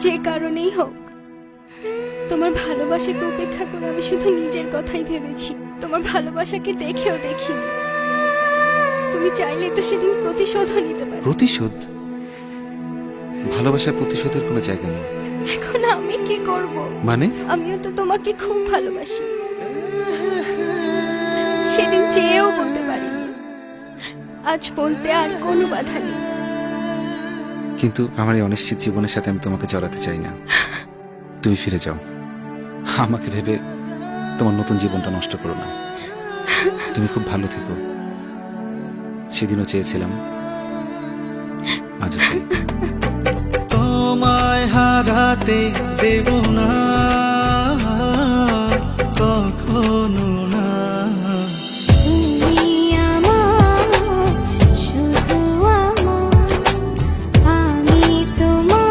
যে কারণেই হোক, তোমার ভালোবাসাকে উপেক্ষা করে আমি শুধু নিজের কথাই ভেবেছি, তোমার ভালোবাসাকে দেখেও দেখিনি। তুমি চাইলে তো সেদিন প্রতিশোধও নিতে পারো। প্রতিশোধ? ভালোবাসার প্রতিশোধের কোনো জায়গা নেই। এখন আমি কি করব? মানে? আমিও তো তোমাকে খুব ভালোবাসি, সেদিন চেয়েও বলতে পারিনি, আজ বলতে আর কোনো বাধা নেই। কিন্তু আমার এই অনিশ্চিত জীবনের সাথে আমি তোমাকে জড়াতে চাই না। তুমি ফিরে যাও, আমাকে ভেবে তোমার নতুন জীবনটা নষ্ট করো না। তুমি খুব ভালো থেকো। সেদিনও চেয়েছিলাম, আজও চাই। তোমায় হারাতে দেব না।